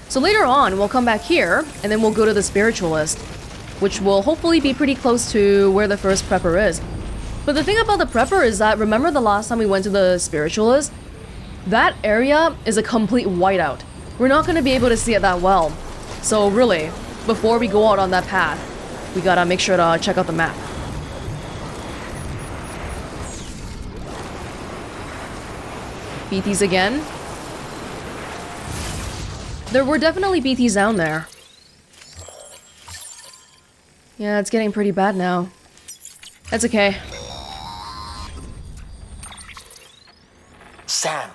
So later on, we'll come back here, and then we'll go to the spiritualist, which will hopefully be pretty close to where the first prepper is. But the thing about the prepper is that, remember the last time we went to the spiritualist? That area is a complete whiteout. We're not going to be able to see it that well. So really, before we go out on that path, we gotta make sure to check out the map. BTs again. There were definitely BTs down there. Yeah, it's getting pretty bad now. That's okay. Sam,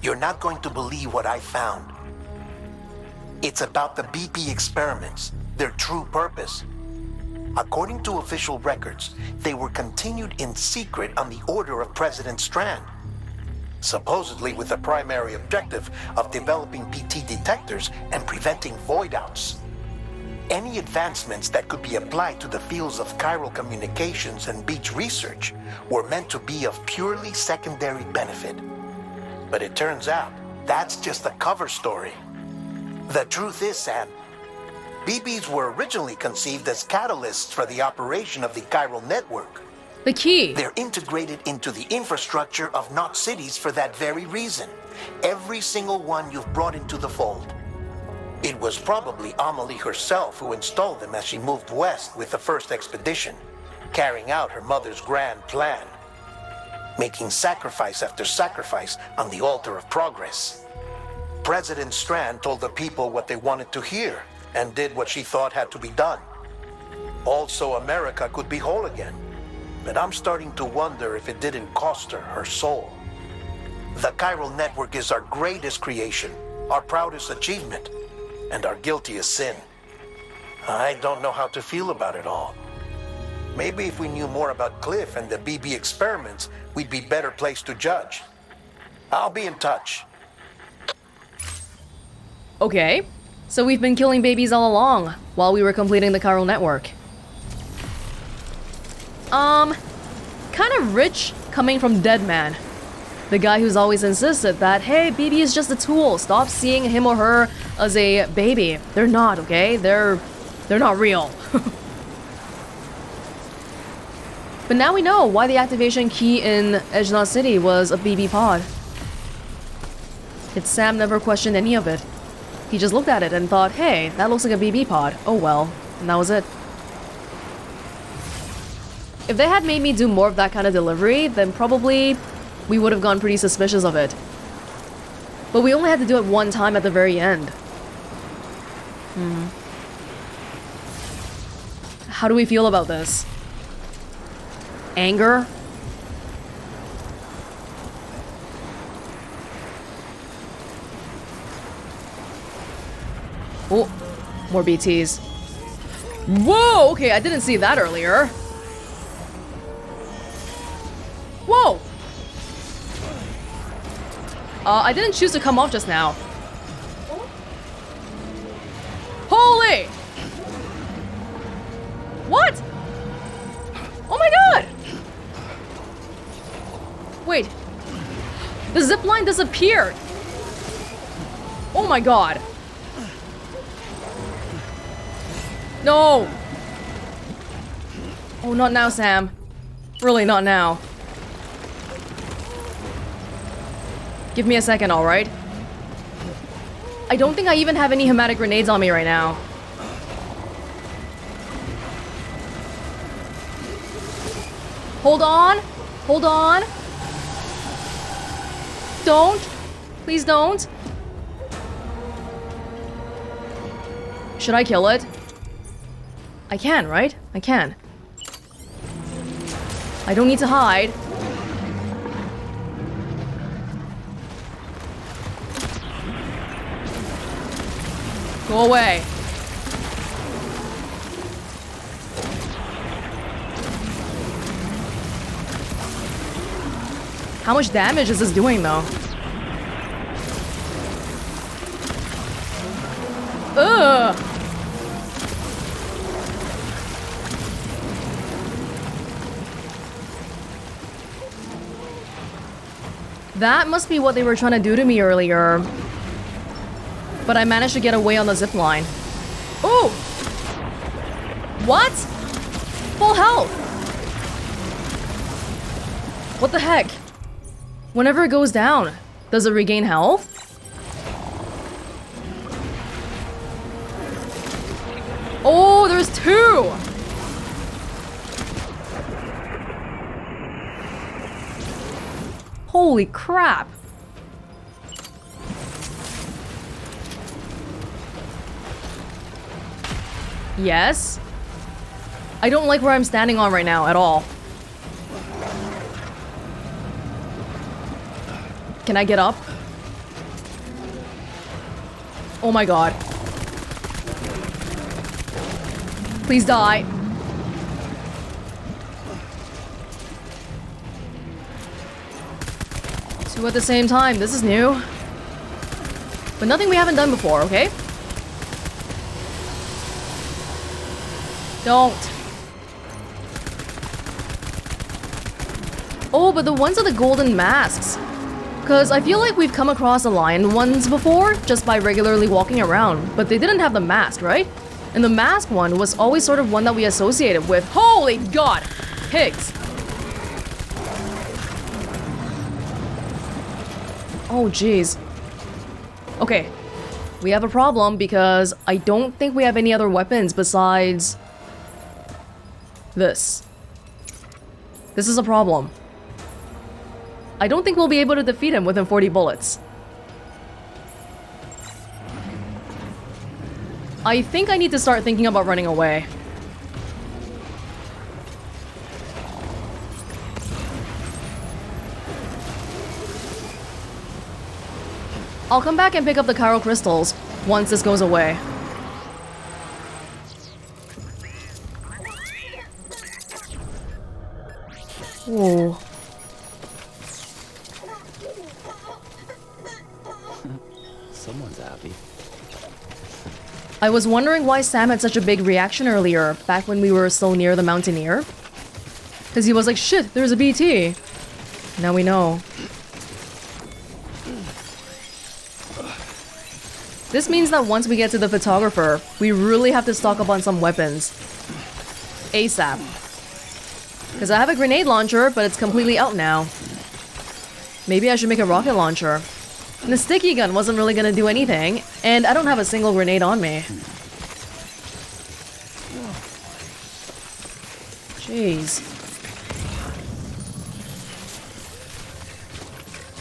you're not going to believe what I found. It's about the BP experiments, their true purpose. According to official records, they were continued in secret on the order of President Strand, supposedly with the primary objective of developing BT detectors and preventing void-outs. Any advancements that could be applied to the fields of chiral communications and beach research were meant to be of purely secondary benefit. But it turns out, that's just a cover story. The truth is, Sam, BBs were originally conceived as catalysts for the operation of the chiral network. The key. They're integrated into the infrastructure of not cities for that very reason. Every single one you've brought into the fold. It was probably Amelie herself who installed them as she moved west with the first expedition, carrying out her mother's grand plan, making sacrifice after sacrifice on the altar of progress. President Strand told the people what they wanted to hear and did what she thought had to be done. Also, America could be whole again. But I'm starting to wonder if it didn't cost her her soul. The chiral network is our greatest creation, our proudest achievement, and our guiltiest sin. I don't know how to feel about it all. Maybe if we knew more about Cliff and the BB experiments, we'd be better placed to judge. I'll be in touch. Okay, so we've been killing babies all along while we were completing the chiral network. Kind of rich coming from Deadman. The guy who's always insisted that, hey, baby is just a tool. Stop seeing him or her as a baby. They're not, okay? They're not real. But now we know why the activation key in Edgenot City was a BB pod. Yet Sam never questioned any of it. He just looked at it and thought, hey, that looks like a BB pod. Oh well. And that was it. If they had made me do more of that kind of delivery, then probably we would have gone pretty suspicious of it. But we only had to do it one time at the very end. How do we feel about this? Anger? Oh, more BTs. Whoa, okay, I didn't see that earlier. Whoa! I didn't choose to come off just now. Holy! What? Oh my god! Wait. The zipline disappeared. Oh my god. No! Oh, not now, Sam. Really, not now. Give me a second, alright? I don't think I even have any hematic grenades on me right now. Hold on! Hold on! Don't! Please don't! Should I kill it? I can, right? I can. I don't need to hide. Go away. How much damage is this doing, though? Ugh! That must be what they were trying to do to me earlier. But I managed to get away on the zip line. Ooh! What? Full health! What the heck? Whenever it goes down, does it regain health? Oh, there's two! Holy crap! Yes? I don't like where I'm standing on right now at all. Can I get up? Oh my god. Please die. Two at the same time. This is new. But nothing we haven't done before, okay? Don't. Oh, but the ones are the golden masks. Because I feel like we've come across the lion ones before, just by regularly walking around. But they didn't have the mask, right? And the mask one was always sort of one that we associated with. Holy god! Pigs! Oh, jeez. Okay. We have a problem because I don't think we have any other weapons besides... this. This is a problem. I don't think we'll be able to defeat him within 40 bullets. I think I need to start thinking about running away. I'll come back and pick up the chiral crystals once this goes away. Whoa. Someone's happy. I was wondering why Sam had such a big reaction earlier, back when we were so near the Mountaineer. Because he was like, shit, there's a BT. Now we know. This means that once we get to the photographer, we really have to stock up on some weapons. ASAP. Because I have a grenade launcher, but it's completely out now. Maybe I should make a rocket launcher. And the sticky gun wasn't really gonna do anything, and I don't have a single grenade on me. Jeez.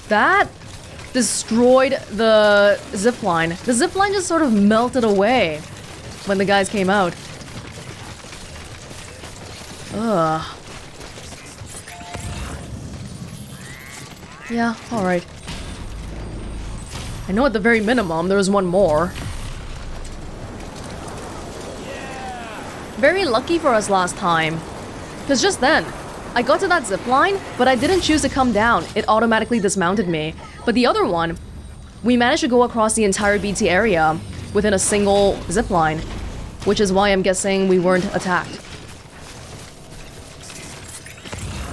That destroyed the zipline. The zipline just sort of melted away when the guys came out. Ugh. Yeah, alright. I know at the very minimum there was one more. Very lucky for us last time. Because just then, I got to that zipline, but I didn't choose to come down. It automatically dismounted me. But the other one, we managed to go across the entire BT area within a single zipline, which is why I'm guessing we weren't attacked.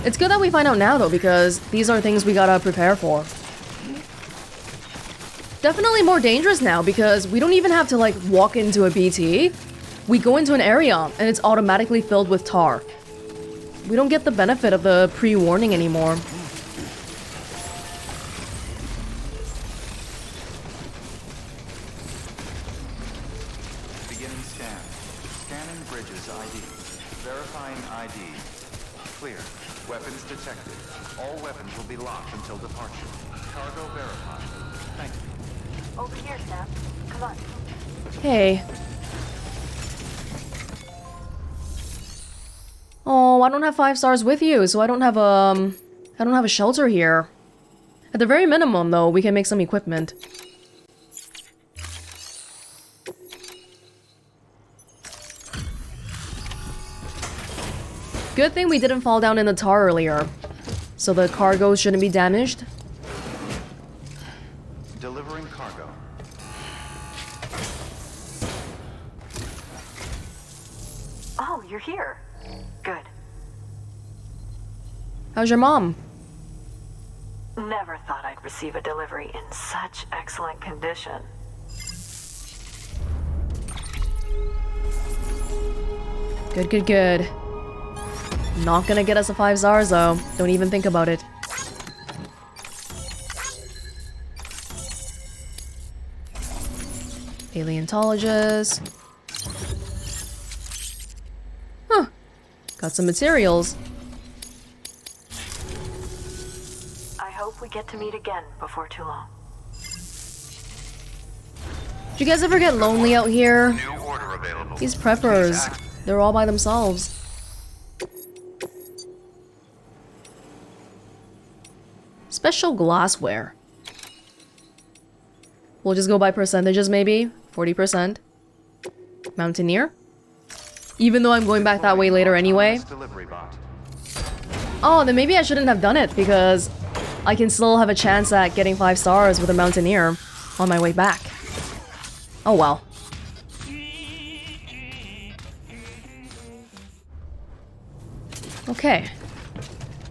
It's good that we find out now though, because these are things we gotta prepare for. Definitely more dangerous now because we don't even have to like walk into a BT. We go into an area and it's automatically filled with tar. We don't get the benefit of the pre-warning anymore. Beginning scan. Scanning bridges ID. Verifying ID. Clear. Weapons detected. All weapons will be locked until departure. Cargo verified. Thank you. Over here, Sam. Come on. Hey. Oh, I don't have 5 stars with you, so I don't have a shelter here. At the very minimum, though, we can make some equipment. Good thing we didn't fall down in the tar earlier, so the cargo shouldn't be damaged. Delivering cargo. Oh, you're here. Good. How's your mom? Never thought I'd receive a delivery in such excellent condition. Good, good, good. Not gonna get us a 5 stars though. Don't even think about it. Paleontologist. Huh. Got some materials. I hope we get to meet again before too long. Do you guys ever get lonely out here? New order available. These preppers, they're all by themselves. Special glassware. We'll just go by percentages maybe. 40%. Mountaineer. Even though I'm going back that way later anyway. Delivery bot. Oh, then maybe I shouldn't have done it because I can still have a chance at getting 5 stars with a Mountaineer on my way back. Oh well. Okay.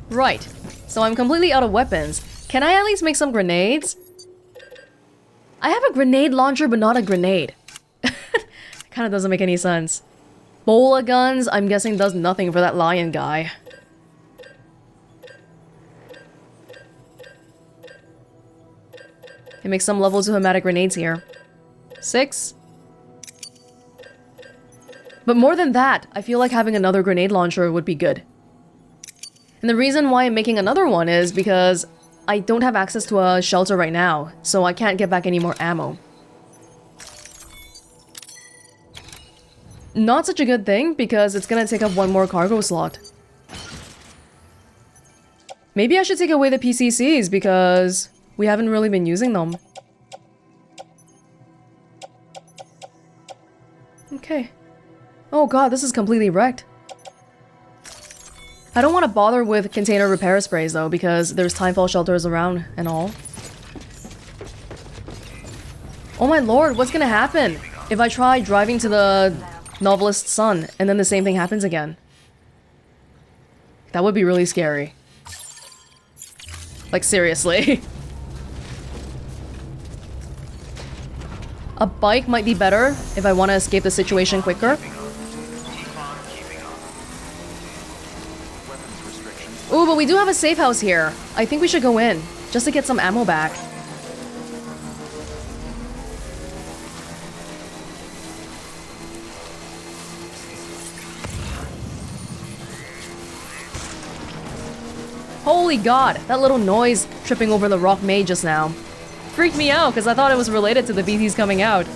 Right. So I'm completely out of weapons. Can I at least make some grenades? I have a grenade launcher but not a grenade. Kinda doesn't make any sense. Bola guns, I'm guessing does nothing for that lion guy. Can make some level 2 hematic grenades here. 6. But more than that, I feel like having another grenade launcher would be good. And the reason why I'm making another one is because I don't have access to a shelter right now, so I can't get back any more ammo. Not such a good thing because it's gonna take up 1 more cargo slot. Maybe I should take away the PCCs because we haven't really been using them. Okay. Oh god, this is completely wrecked. I don't want to bother with container repair sprays though because there's timefall shelters around and all. Oh my lord, what's gonna happen if I try driving to the Novelist's son and then the same thing happens again? That would be really scary. Like seriously. A bike might be better if I want to escape the situation quicker. Ooh, but we do have a safe house here. I think we should go in, just to get some ammo back. Holy god, that little noise tripping over the rock made just now freaked me out because I thought it was related to the BTs coming out.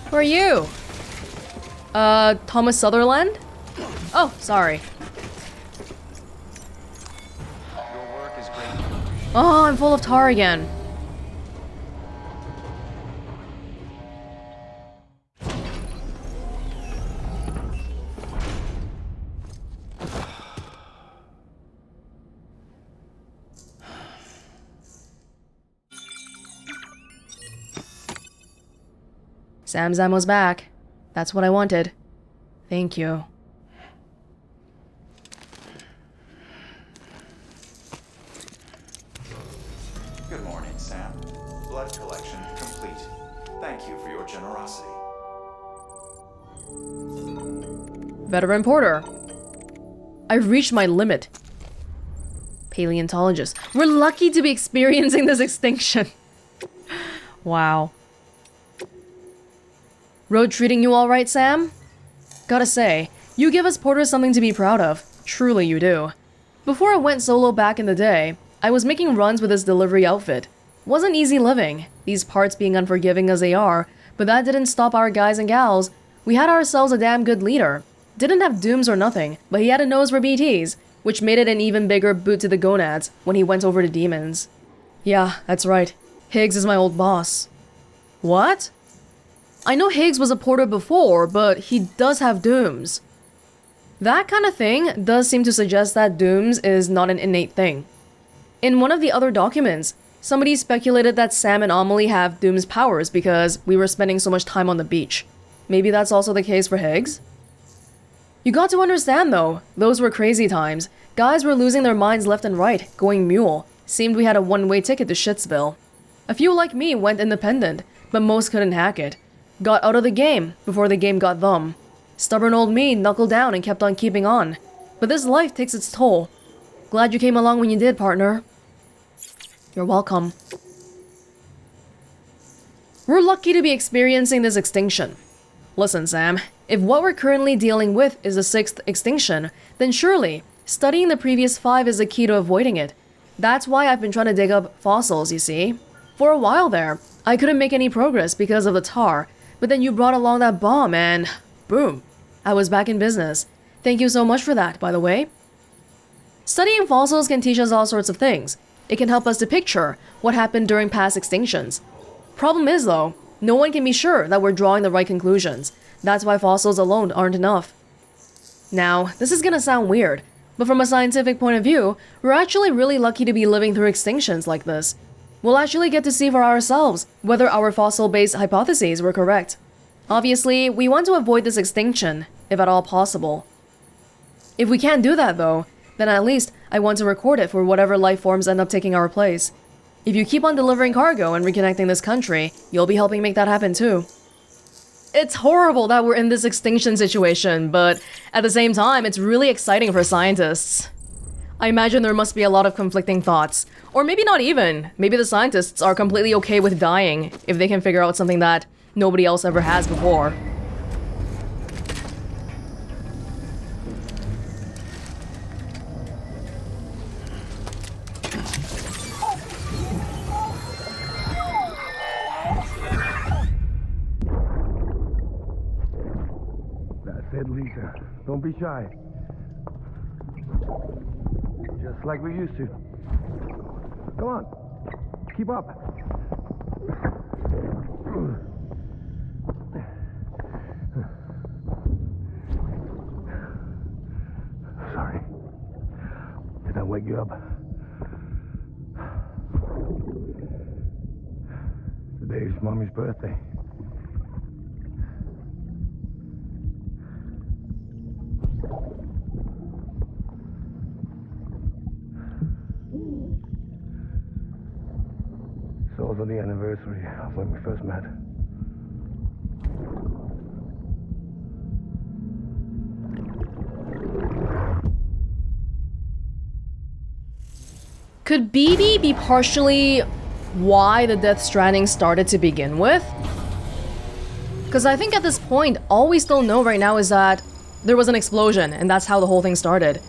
Who are you? Thomas Sutherland? Oh, sorry. Your work is great. Oh, I'm full of tar again. Sam's ammo's back. That's what I wanted. Thank you. Good morning, Sam. Blood collection complete. Thank you for your generosity. Veteran Porter. I've reached my limit. Paleontologist. We're lucky to be experiencing this extinction. Wow. Road treating you all right, Sam? Gotta say, you give us porters something to be proud of. Truly you do. Before I went solo back in the day, I was making runs with this delivery outfit. Wasn't easy living, these parts being unforgiving as they are, but that didn't stop our guys and gals. We had ourselves a damn good leader. Didn't have dooms or nothing, but he had a nose for BTs, which made it an even bigger boot to the gonads when he went over to demons. Yeah, that's right. Higgs is my old boss. What? I know Higgs was a porter before, but he does have dooms. That kind of thing does seem to suggest that dooms is not an innate thing. In one of the other documents, somebody speculated that Sam and Amelie have dooms powers because we were spending so much time on the beach. Maybe that's also the case for Higgs? You got to understand though, those were crazy times. Guys were losing their minds left and right, going mule. Seemed we had a one-way ticket to Shitsville. A few like me went independent, but most couldn't hack it. Got out of the game before the game got them. Stubborn old me knuckled down and kept on keeping on. But this life takes its toll. Glad you came along when you did, partner. You're welcome. We're lucky to be experiencing this extinction. Listen, Sam, if what we're currently dealing with is the 6th extinction, then surely studying the previous 5 is the key to avoiding it. That's why I've been trying to dig up fossils, you see. For a while there, I couldn't make any progress because of the tar, but then you brought along that bomb and boom, I was back in business. Thank you so much for that, by the way. Studying fossils can teach us all sorts of things. It can help us to picture what happened during past extinctions. Problem is, though, no one can be sure that we're drawing the right conclusions. That's why fossils alone aren't enough. Now, this is gonna sound weird, but from a scientific point of view, we're actually really lucky to be living through extinctions like this. We'll actually get to see for ourselves whether our fossil-based hypotheses were correct. Obviously, we want to avoid this extinction, if at all possible. If we can't do that, though, then at least I want to record it for whatever life forms end up taking our place. If you keep on delivering cargo and reconnecting this country, you'll be helping make that happen too. It's horrible that we're in this extinction situation, but at the same time, it's really exciting for scientists. I imagine there must be a lot of conflicting thoughts. Or maybe not even. Maybe the scientists are completely okay with dying if they can figure out something that nobody else ever has before. Lisa, don't be shy. Just like we used to. Come on, keep up. Sorry. Did I wake you up? Today's Mommy's birthday. It's also the anniversary of when we first met. Could BB be partially why the Death Stranding started to begin with? Because I think at this point, all we still know right now is that there was an explosion, and that's how the whole thing started.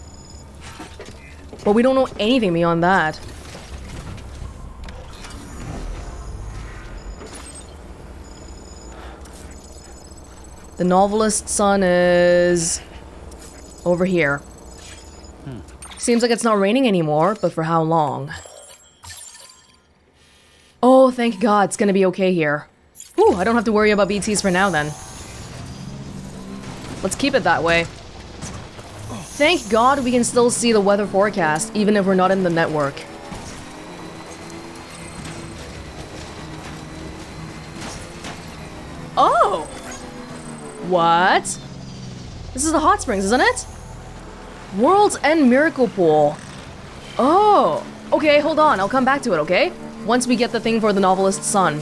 But we don't know anything beyond that. The Novelist sun is over here. Seems like it's not raining anymore, but for how long? Oh, thank God, it's gonna be okay here. Whew, I don't have to worry about BTs for now then. Let's keep it that way. Thank God we can still see the weather forecast, even if we're not in the network. Oh! What? This is the hot springs, isn't it? World's End Miracle Pool. Oh, okay, hold on. I'll come back to it, okay? Once we get the thing for the Novelist's son.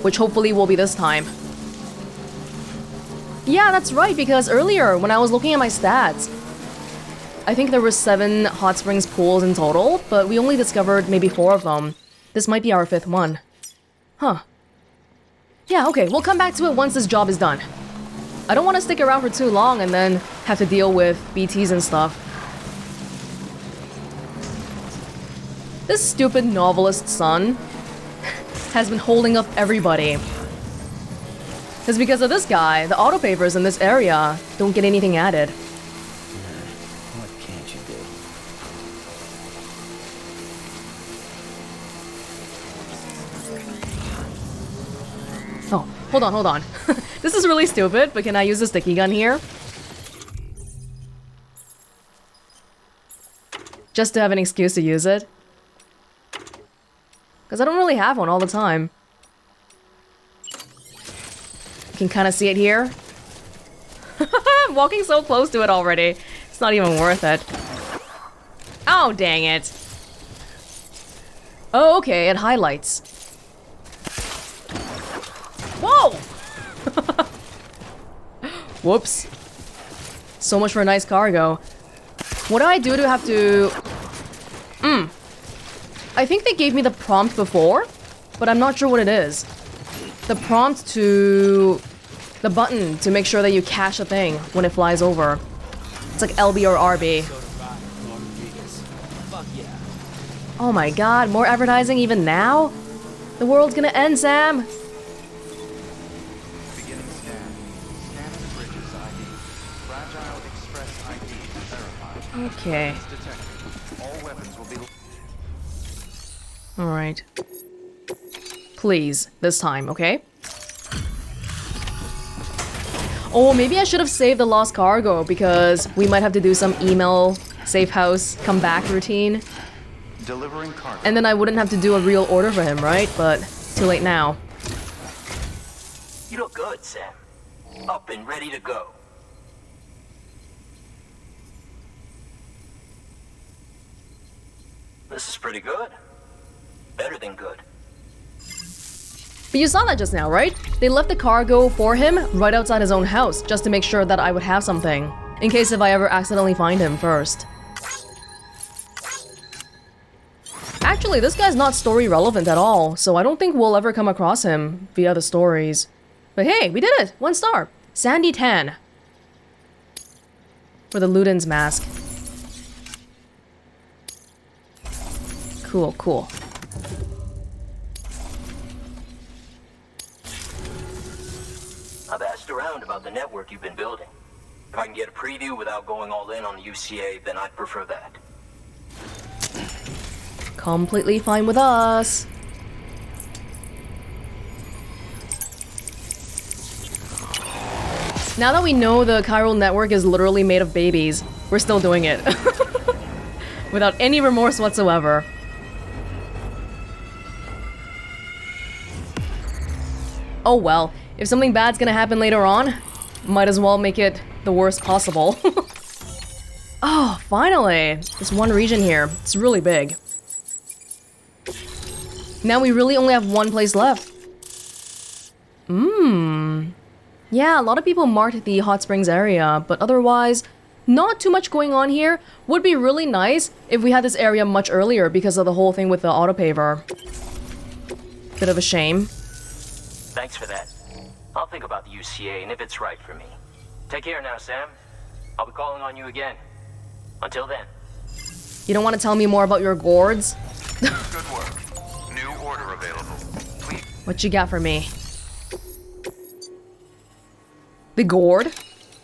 Which hopefully will be this time. Yeah, that's right, because earlier, when I was looking at my stats, I think there were 7 hot springs pools in total, but we only discovered maybe 4 of them. This might be our 5th one. Huh. Yeah, okay, we'll come back to it once this job is done. I don't want to stick around for too long and then have to deal with BTs and stuff. This stupid Novelist son has been holding up everybody. It's because of this guy, the auto pavers in this area don't get anything added. What can't you do? Oh, hold on. This is really stupid, but can I use the sticky gun here? Just to have an excuse to use it. Because I don't really have one all the time. You can kind of see it here. I'm walking so close to it already. It's not even worth it. Oh, dang it. Oh, okay, it highlights. Whoa! Whoops. So much for a nice cargo. What do I do to have to... I think they gave me the prompt before, but I'm not sure what it is. The prompt to... The button to make sure that you cache a thing when it flies over. It's like LB or RB. Oh my god, more advertising even now? The world's gonna end, Sam! Beginning scan. Scanning bridges ID. Fragile express ID verified. Okay. Detected. All weapons will be... Alright. Please, this time, okay? Oh, maybe I should have saved the lost cargo because we might have to do some email, safe house, come back routine. Delivering cargo. And then I wouldn't have to do a real order for him, right? But too late now. You look good, Sam. Up and ready to go. This is pretty good. Better than good. But you saw that just now, right? They left the cargo for him right outside his own house just to make sure that I would have something. In case if I ever accidentally find him first. Actually, this guy's not story relevant at all, so I don't think we'll ever come across him via the stories. But hey, we did it! 1 star! Sandy Tan. For the Luden's mask. Cool, cool. I've asked around about the network you've been building. If I can get a preview without going all in on the UCA, then I'd prefer that. Completely fine with us. Now that we know the chiral network is literally made of babies, we're still doing it. Without any remorse whatsoever. Oh well, if something bad's gonna happen later on, might as well make it the worst possible. Oh, finally! This one region here, it's really big. Now we really only have one place left. Yeah, a lot of people marked the hot springs area, but otherwise, not too much going on here. Would be really nice if we had this area much earlier because of the whole thing with the autopaver. Bit of a shame. Thanks for that. I'll think about the UCA and if it's right for me. Take care now, Sam. I'll be calling on you again. Until then. You don't want to tell me more about your gourds? Good work. New order available. Please. What you got for me? The gourd?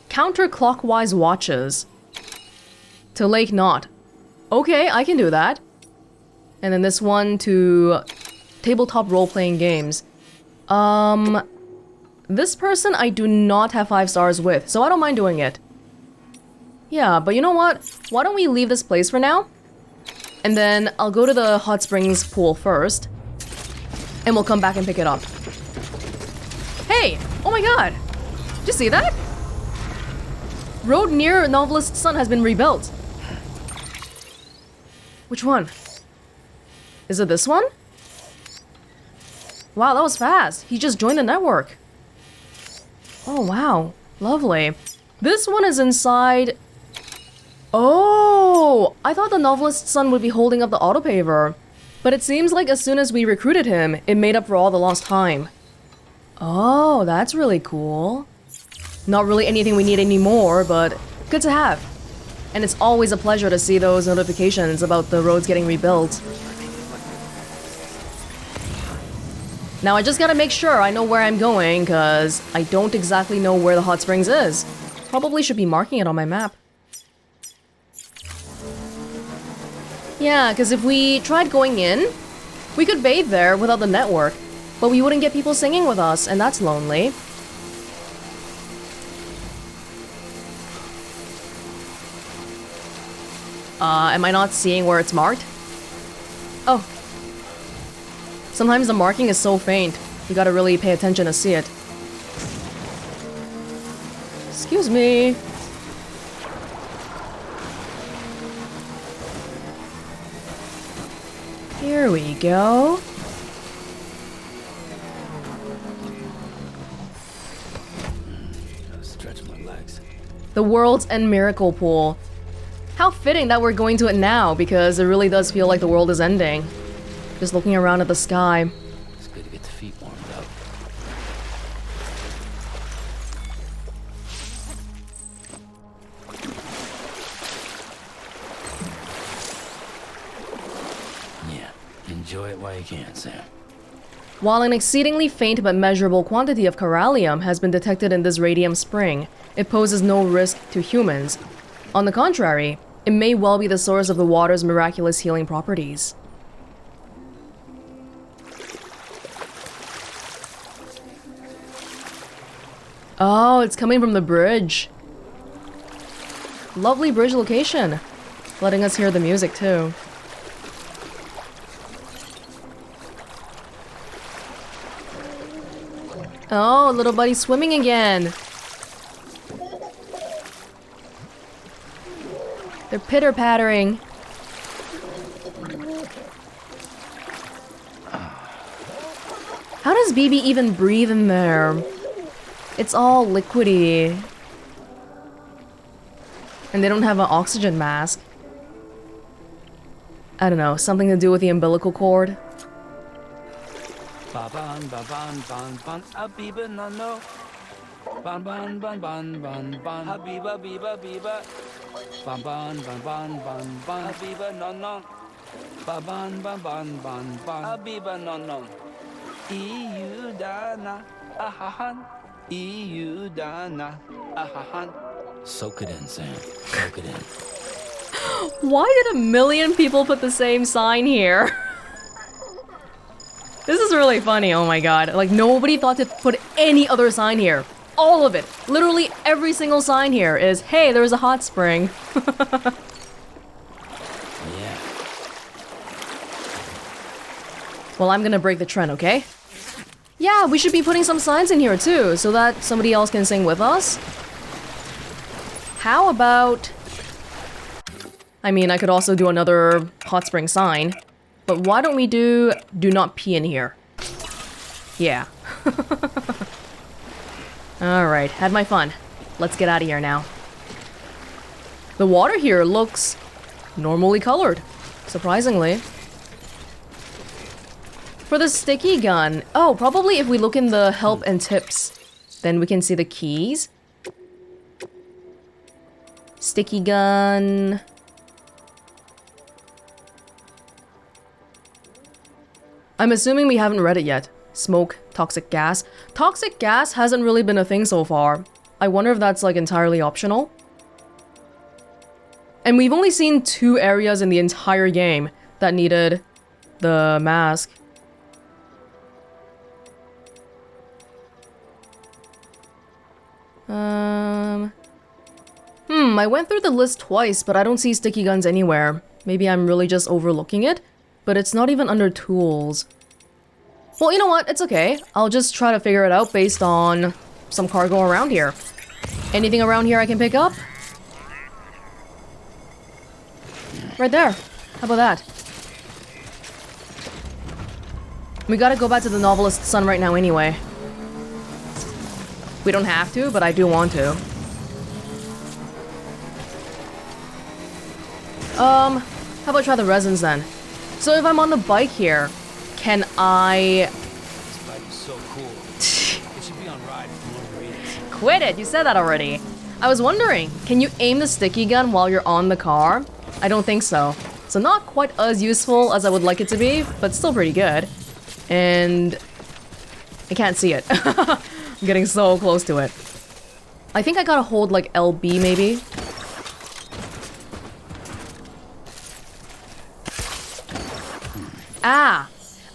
Counterclockwise watches. To Lake Knot. Okay, I can do that. And then this one to tabletop role-playing games. This person I do not have 5 stars with, so I don't mind doing it. Yeah, but you know what? Why don't we leave this place for now? And then I'll go to the hot springs pool first. And we'll come back and pick it up. Hey! Oh my god! Did you see that? Road near Novelist's son has been rebuilt. Which one? Is it this one? Wow, that was fast. He just joined the network. Oh, wow. Lovely. This one is inside... Oh! I thought the Novelist's son would be holding up the autopaver. But it seems like as soon as we recruited him, it made up for all the lost time. Oh, that's really cool. Not really anything we need anymore, but good to have. And it's always a pleasure to see those notifications about the roads getting rebuilt. Now I just gotta make sure I know where I'm going, cause I don't exactly know where the hot springs is. Probably should be marking it on my map. Yeah, cause if we tried going in, we could bathe there without the network, but we wouldn't get people singing with us, and that's lonely. Am I not seeing where it's marked? Oh. Sometimes the marking is so faint, you gotta really pay attention to see it. Excuse me. Here we go. Gotta stretch my legs. The World's End Miracle Pool. How fitting that we're going to it now, because it really does feel like the world is ending. Just looking around at the sky. It's good to get the feet warmed up. Yeah, enjoy it while you can, Sam. While an exceedingly faint but measurable quantity of chiralium has been detected in this radium spring, it poses no risk to humans. On the contrary, it may well be the source of the water's miraculous healing properties. Oh, it's coming from the bridge. Lovely bridge location. Letting us hear the music too. Oh, little buddy swimming again. They're pitter-pattering. How does BB even breathe in there? It's all liquidy. And they don't have an oxygen mask. I don't know, something to do with the umbilical cord? Ba-ban, ba-ban, ban, ban, abiba, no, no. Ban, ban, ban, ban, ban, ban, habiba, biba, biba. Ban, ban, ban, ban, ban, ban, habiba, no, no. Ba-ban, ban, ban, ban, ban, habiba, no, no. EU dana, ahahan. EU dana, ahahan. Soak it in, Sam. Soak it in. Why did a million people put the same sign here? This is really funny, oh my god. Like, nobody thought to put any other sign here. All of it. Literally every single sign here is, hey, there's a hot spring. Yeah. Well, I'm gonna break the trend, okay? Yeah, we should be putting some signs in here too, so that somebody else can sing with us. How about... I mean, I could also do another hot spring sign. But why don't we do not pee in here? Yeah. Alright, had my fun. Let's get out of here now. The water here looks normally colored, surprisingly. For the sticky gun, oh, probably if we look in the help and tips, then we can see the keys. Sticky gun... I'm assuming we haven't read it yet. Smoke, toxic gas. Toxic gas hasn't really been a thing so far. I wonder if that's like entirely optional. And we've only seen 2 areas in the entire game that needed the mask. I went through the list twice, but I don't see sticky guns anywhere. Maybe I'm really just overlooking it. But it's not even under tools. Well, you know what? It's okay. I'll just try to figure it out based on some cargo around here. Anything around here I can pick up? Right there. How about that? We gotta go back to the Novelist sun right now anyway. We don't have to, but I do want to. How about try the resins then? So if I'm on the bike here, can I... This bike is so cool. It should be on ride for Reedus. Quit it! You said that already. I was wondering, can you aim the sticky gun while you're on the car? I don't think so. So not quite as useful as I would like it to be, but still pretty good. And... I can't see it. I'm getting so close to it. I think I gotta hold like LB maybe. Ah!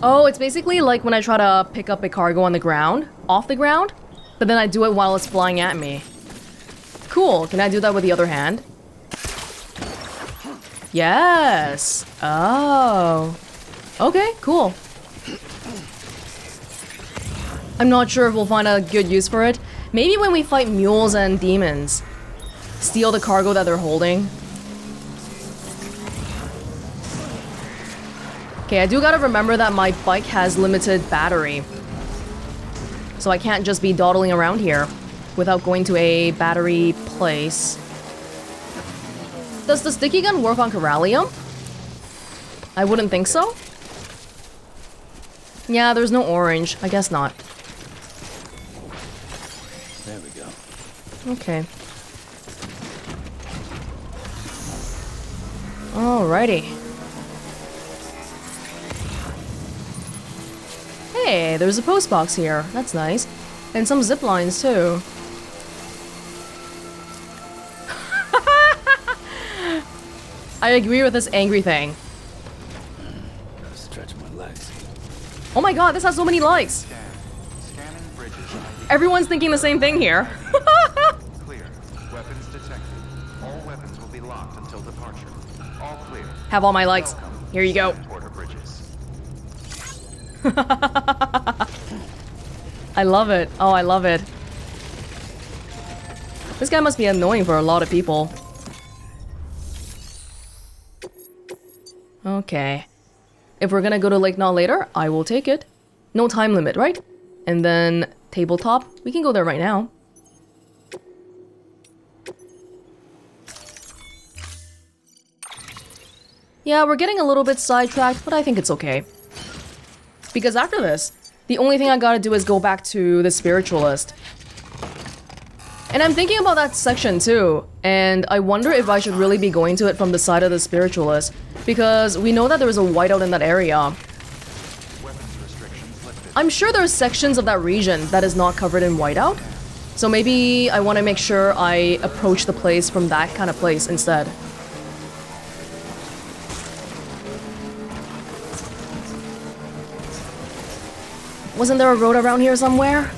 Oh, it's basically like when I try to pick up a cargo on the ground, off the ground, but then I do it while it's flying at me. Cool, can I do that with the other hand? Yes! Oh. Okay, cool. I'm not sure if we'll find a good use for it. Maybe when we fight mules and demons. Steal the cargo that they're holding. Okay, I do gotta remember that my bike has limited battery. So I can't just be dawdling around here without going to a battery place. Does the sticky gun work on Corallium? I wouldn't think so. Yeah, there's no orange. I guess not. There we go. Okay. Alrighty. Hey, there's a post box here. That's nice. And some zip lines too. I agree with this angry thing. Gotta stretch my legs. Oh my god, this has so many likes. Scanning bridges ID. Everyone's thinking the same thing here. Clear. Weapons detected. All weapons will be locked until departure. All clear. Have all my likes. Here you go. Porter bridges. I love it. Oh, I love it. This guy must be annoying for a lot of people. Okay. If we're gonna go to Lake Not later, I will take it. No time limit, right? And then tabletop. We can go there right now. Yeah, we're getting a little bit sidetracked, but I think it's okay. Because after this, the only thing I gotta do is go back to the spiritualist. And I'm thinking about that section too, and I wonder if I should really be going to it from the side of the spiritualist, because we know that there is a whiteout in that area. Weapons restrictions lifted. I'm sure there's sections of that region that is not covered in whiteout, so maybe I want to make sure I approach the place from that kind of place instead. Wasn't there a road around here somewhere?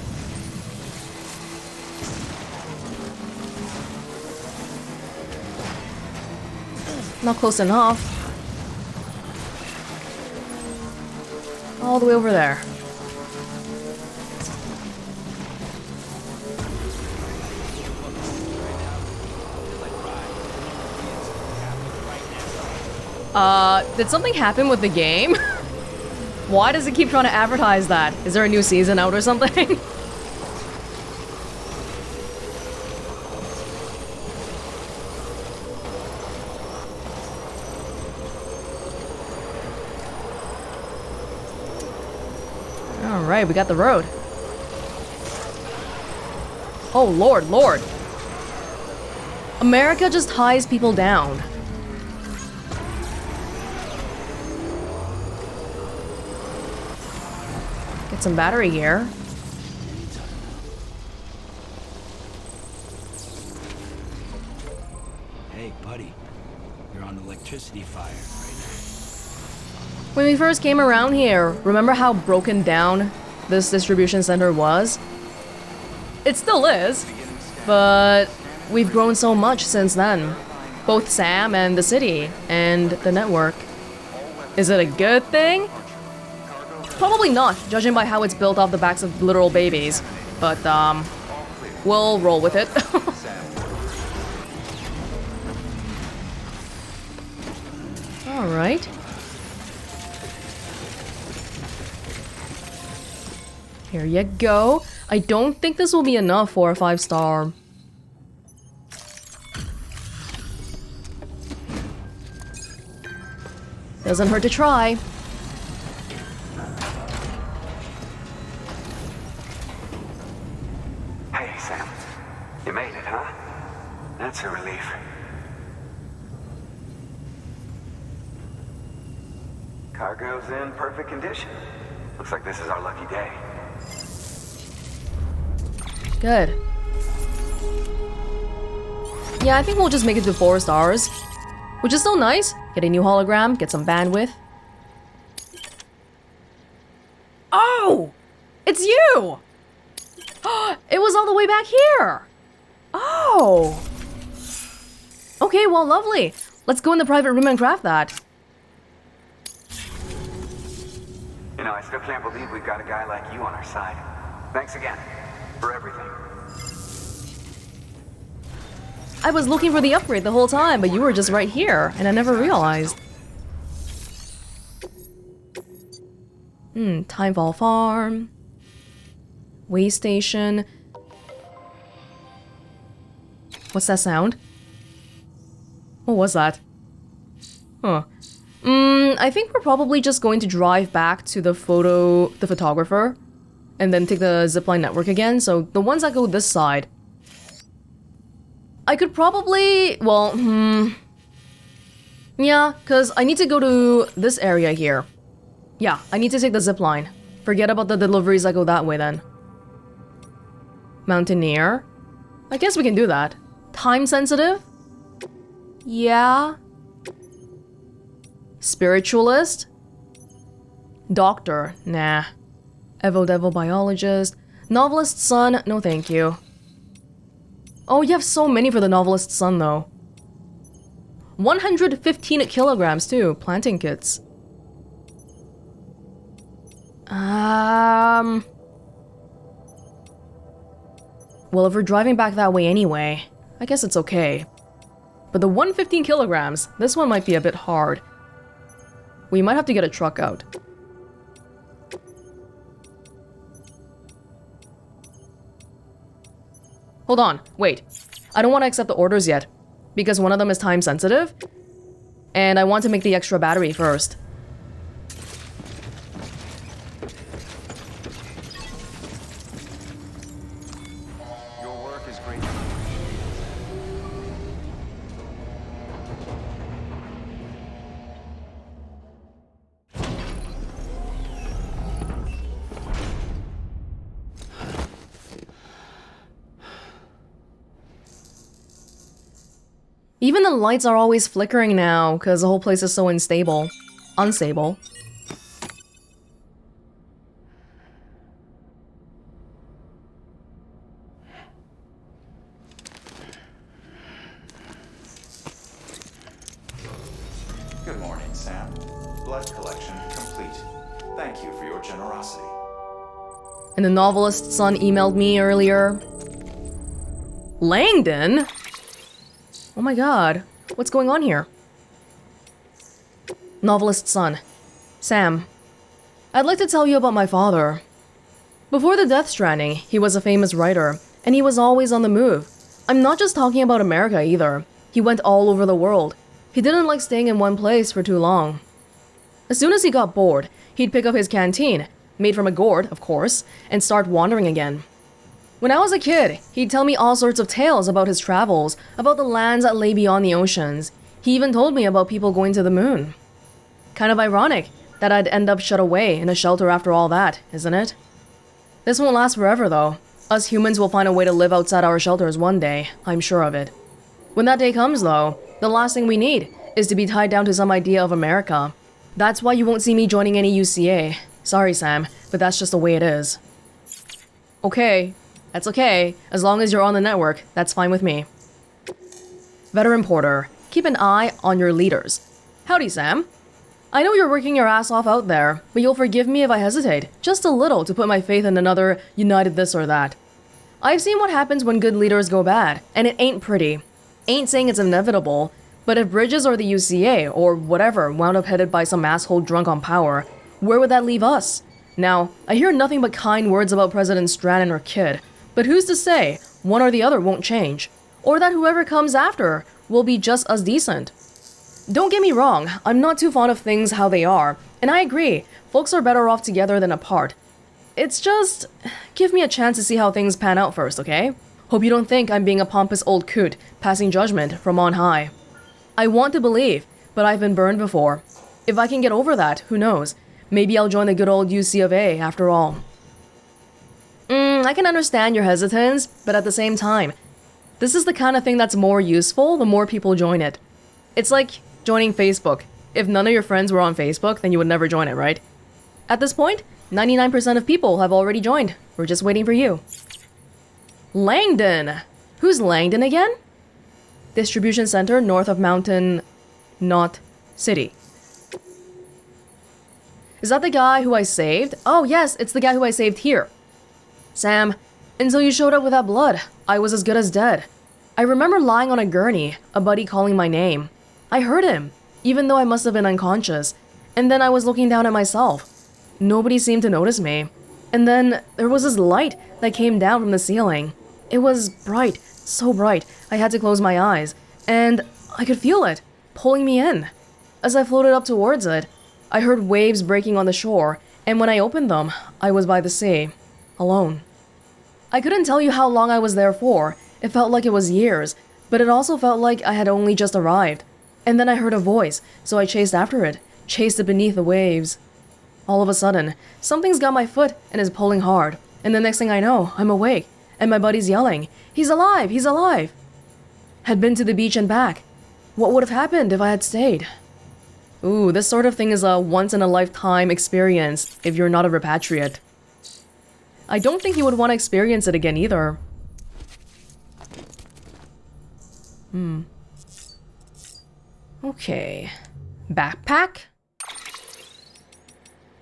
Not close enough. All the way over there. Did something happen with the game? Why does it keep trying to advertise that? Is there a new season out or something? Alright, we got the road. Oh, Lord, Lord. America just ties people down. Get some battery here. Hey, buddy. You're on electricity fire right When we first came around here, remember how broken down this distribution center was? It still is, but we've grown so much since then. Both Sam and the city, and the network. Is it a good thing? Probably not, judging by how it's built off the backs of literal babies. But, we'll roll with it. Alright. Here you go. I don't think this will be enough for a 5-star. Doesn't hurt to try. Hey, Sam. You made it, huh? That's a relief. Cargo's in perfect condition. Looks like this is our lucky day. Good. Yeah, I think we'll just make it to 4 stars. Which is still nice. Get a new hologram, get some bandwidth. Oh! It's you! It was all the way back here! Oh! Okay, well, lovely. Let's go in the private room and craft that. You know, I still can't believe we've got a guy like you on our side. Thanks again for everything. I was looking for the upgrade the whole time, but you were just right here, and I never realized. Timefall Farm. Way Station. What's that sound? What was that? Huh. I think we're probably just going to drive back to the photographer, and then take the zipline network again. So the ones that go this side, I could probably, well, yeah, because I need to go to this area here. Yeah, I need to take the zipline. Forget about the deliveries that go that way then. Mountaineer? I guess we can do that. Time sensitive? Yeah. Spiritualist? Doctor? Nah. Evo Devil Biologist? Novelist's son? No thank you. Oh, you have so many for the Novelist's son though. 115 kilograms too, planting kits. Well, if we're driving back that way anyway, I guess it's okay. But the 115 kilograms, this one might be a bit hard. We might have to get a truck out. Hold on, wait. I don't want to accept the orders yet, because one of them is time sensitive, and I want to make the extra battery first. Your work is great. Even the lights are always flickering now, because the whole place is so unstable. Unstable. Good morning, Sam. Blood collection complete. Thank you for your generosity. And the Novelist's son emailed me earlier. Langdon? Oh my god, what's going on here? Novelist's son. Sam. I'd like to tell you about my father. Before the Death Stranding, he was a famous writer, and he was always on the move. I'm not just talking about America either. He went all over the world. He didn't like staying in one place for too long. As soon as he got bored, he'd pick up his canteen, made from a gourd, of course, and start wandering again. When I was a kid, he'd tell me all sorts of tales about his travels, about the lands that lay beyond the oceans. He even told me about people going to the moon. Kind of ironic that I'd end up shut away in a shelter after all that, isn't it? This won't last forever though. Us humans will find a way to live outside our shelters one day, I'm sure of it. When that day comes though, the last thing we need is to be tied down to some idea of America. That's why you won't see me joining any UCA. Sorry Sam, but that's just the way it is. Okay. That's okay, as long as you're on the network, that's fine with me. Veteran Porter, keep an eye on your leaders. Howdy, Sam. I know you're working your ass off out there, but you'll forgive me if I hesitate, just a little, to put my faith in another united this or that. I've seen what happens when good leaders go bad, and it ain't pretty. Ain't saying it's inevitable, but if Bridges or the UCA, or whatever, wound up headed by some asshole drunk on power, where would that leave us? Now, I hear nothing but kind words about President Stratton or Kidd, but who's to say one or the other won't change? Or that whoever comes after will be just as decent? Don't get me wrong, I'm not too fond of things how they are, and I agree, folks are better off together than apart. It's just, give me a chance to see how things pan out first, okay? Hope you don't think I'm being a pompous old coot, passing judgment from on high. I want to believe, but I've been burned before. If I can get over that, who knows? Maybe I'll join the good old UC of A after all. I can understand your hesitance, but at the same time, this is the kind of thing that's more useful the more people join it. It's like joining Facebook. If none of your friends were on Facebook, then you would never join it, right? At this point, 99% of people have already joined. We're just waiting for you. Langdon! Who's Langdon again? Distribution center north of Mountain... Not... City. Is that the guy who I saved? Oh yes, it's the guy who I saved here. Sam, until you showed up with that blood, I was as good as dead. I remember lying on a gurney, a buddy calling my name. I heard him, even though I must have been unconscious, and then I was looking down at myself. nobody seemed to notice me. And then there was this light that came down from the ceiling. It was bright, so bright, I had to close my eyes. And I could feel it, pulling me in. As I floated up towards it, I heard waves breaking on the shore, and when I opened them, I was by the sea, alone. I couldn't tell you how long I was there for. It felt like it was years, but it also felt like I had only just arrived. And then I heard a voice, so I chased after it, chased it beneath the waves. All of a sudden, something's got my foot and is pulling hard, and the next thing I know, I'm awake, and my buddy's yelling, "He's alive! He's alive!" Had been to the beach and back. What would have happened if I had stayed? Ooh, this sort of thing is a once-in-a-lifetime experience if you're not a repatriate. I don't think you would want to experience it again either. Okay. Backpack?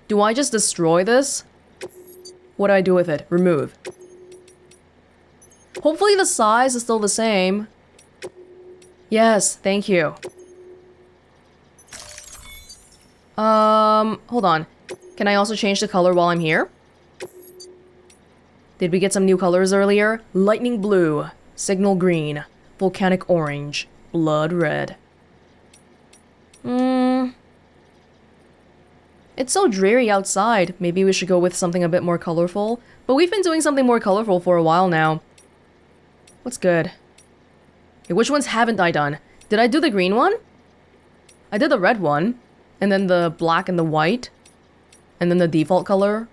Do I just destroy this? What do I do with it? Remove. Hopefully the size is still the same. Yes, thank you. Hold on. Can I also change the color while I'm here? Did we get some new colors earlier? Lightning blue, signal green, volcanic orange, blood red. It's so dreary outside. Maybe we should go with something a bit more colorful. But we've been doing something more colorful for a while now. What's good? Okay, which ones haven't I done? Did I do the green one? I did the red one. And then the black and the white. And then the default color.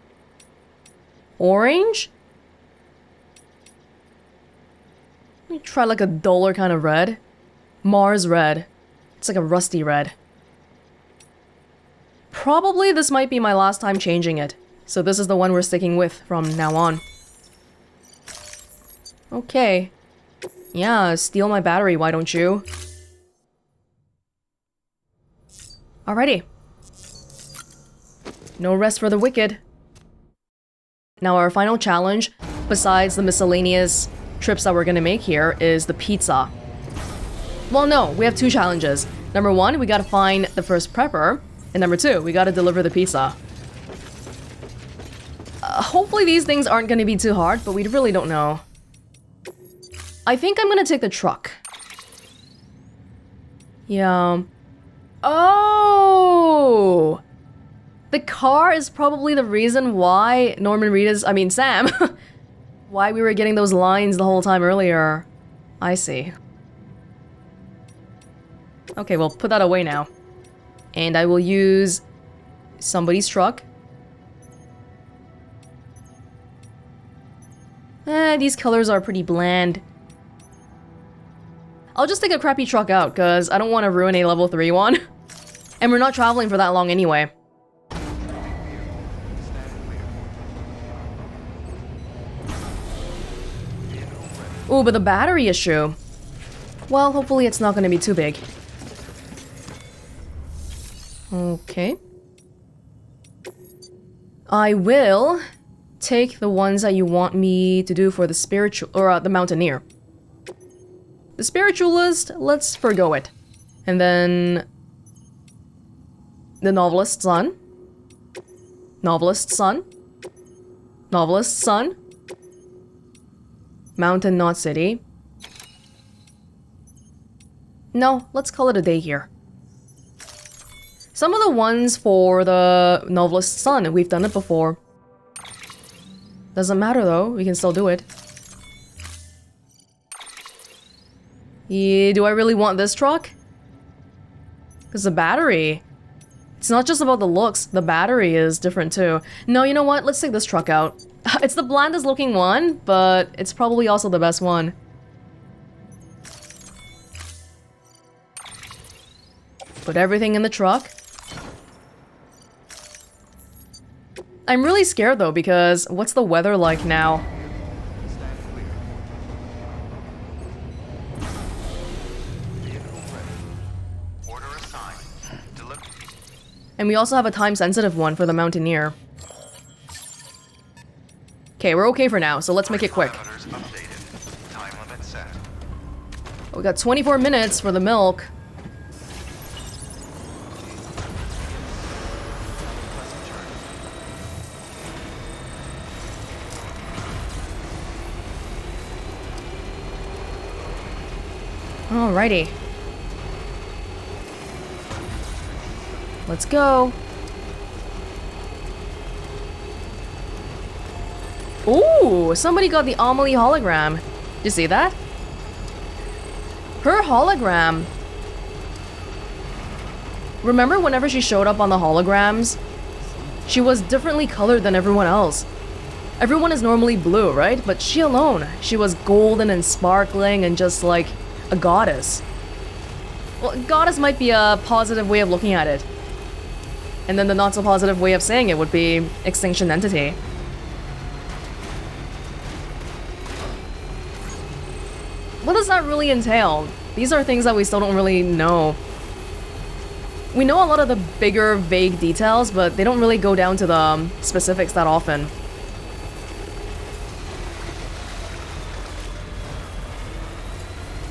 Orange? Let me try like a duller kind of red. Mars red. It's like a rusty red. Probably this might be my last time changing it. So this is the one we're sticking with from now on. Okay. Yeah, steal my battery, why don't you? Alrighty. No rest for the wicked. Now our final challenge, besides the miscellaneous trips that we're gonna make here, is the pizza. Well, no, we have two challenges. Number one, we gotta find the first prepper. And number two, we gotta deliver the pizza. Hopefully these things aren't gonna be too hard, but we really don't know. I think I'm gonna take the truck. Yeah. Oh! The car is probably the reason why Sam, why we were getting those lines the whole time earlier. I see. Okay, well, put that away now. And I will use somebody's truck. These colors are pretty bland. I'll just take a crappy truck out, because I don't want to ruin a level 3 one. And we're not traveling for that long anyway. Ooh, but the battery issue. Well, hopefully it's not going to be too big. Okay. I will take the ones that you want me to do for the spiritual, or the mountaineer. The spiritualist, let's forgo it. And then the novelist's son. Novelist's son. Novelist's son. Mountain, not city. No, let's call it a day here. Some of the ones for the novelist's son, we've done it before. Doesn't matter though, we can still do it. Yeah, do I really want this truck? Because the battery... It's not just about the looks, the battery is different too. No, you know what? Let's take this truck out. It's the blandest looking one, but it's probably also the best one. Put everything in the truck. I'm really scared though, because what's the weather like now? And we also have a time-sensitive one for the mountaineer. Okay, we're okay for now, so let's make it quick. We got 24 minutes for the milk. Alrighty. Let's go. Ooh, somebody got the Amelie hologram. Did you see that? Her hologram. Remember whenever she showed up on the holograms? She was differently colored than everyone else. Everyone is normally blue, right? But she alone, she was golden and sparkling and just like a goddess. Well, goddess might be a positive way of looking at it. And then the not so positive way of saying it would be extinction entity. What does that really entail? These are things that we still don't really know. We know a lot of the bigger, vague details, but they don't really go down to the specifics that often.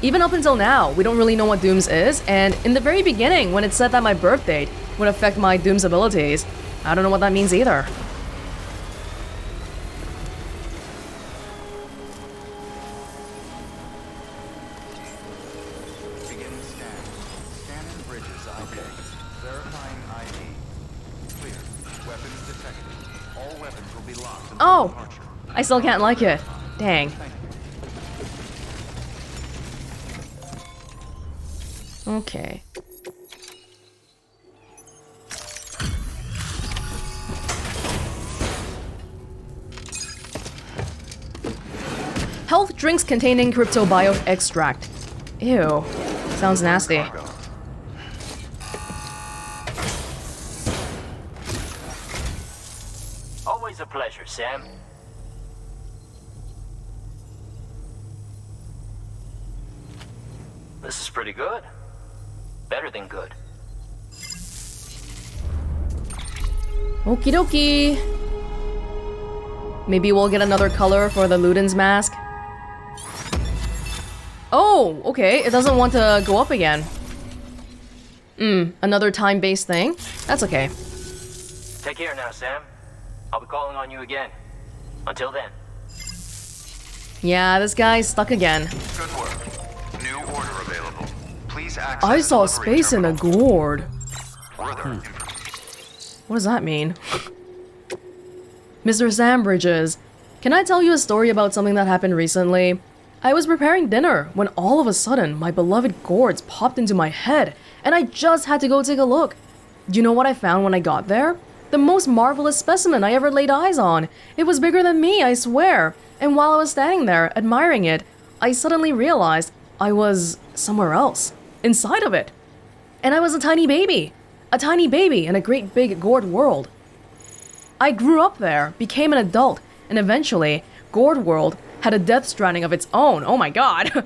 Even up until now, we don't really know what Doom's is, and in the very beginning, when it said that my birth date would affect my Doom's abilities, I don't know what that means either. Beginning scan. Scanning bridges ID. Verifying ID. Clear. Weapons detected. All weapons will be locked until departure. I still can't like it. Dang. Okay. Health drinks containing cryptobiote extract. Ew. Sounds nasty. Always a pleasure, Sam. This is pretty good. Better than good. Okie dokie. Maybe we'll get another color for the Luden's mask. Oh, okay. It doesn't want to go up again. Another time-based thing? That's okay. Take care now, Sam. I'll be calling on you again. Until then. Yeah, this guy's stuck again. Good work. New order available. Please access I saw delivery space in a terminal. gourd. Further What does that mean? Mr. Sam Bridges, can I tell you a story about something that happened recently? I was preparing dinner when all of a sudden my beloved gourds popped into my head and I just had to go take a look. Do you know what I found when I got there? The most marvelous specimen I ever laid eyes on. It was bigger than me, I swear. And while I was standing there admiring it, I suddenly realized I was somewhere else, inside of it. And I was a tiny baby in a great big gourd world. I grew up there, became an adult, and eventually, Gourd World had a Death Stranding of its own. Oh my god.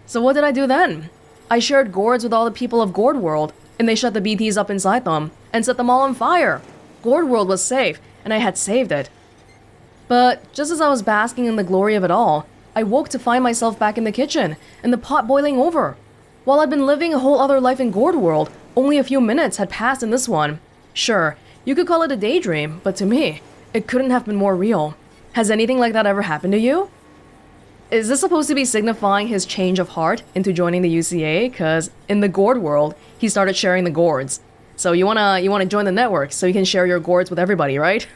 So what did I do then? I shared gourds with all the people of Gourd World, and they shut the BTs up inside them and set them all on fire. Gourd World was safe, and I had saved it. But just as I was basking in the glory of it all, I woke to find myself back in the kitchen, and the pot boiling over. While I'd been living a whole other life in Gourd World, only a few minutes had passed in this one. Sure, you could call it a daydream, but to me, it couldn't have been more real. Has anything like that ever happened to you? Is this supposed to be signifying his change of heart into joining the UCA? Cause in the gourd world, he started sharing the gourds. So you wanna join the network so you can share your gourds with everybody, right?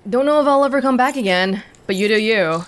Don't know if I'll ever come back again, but you do you.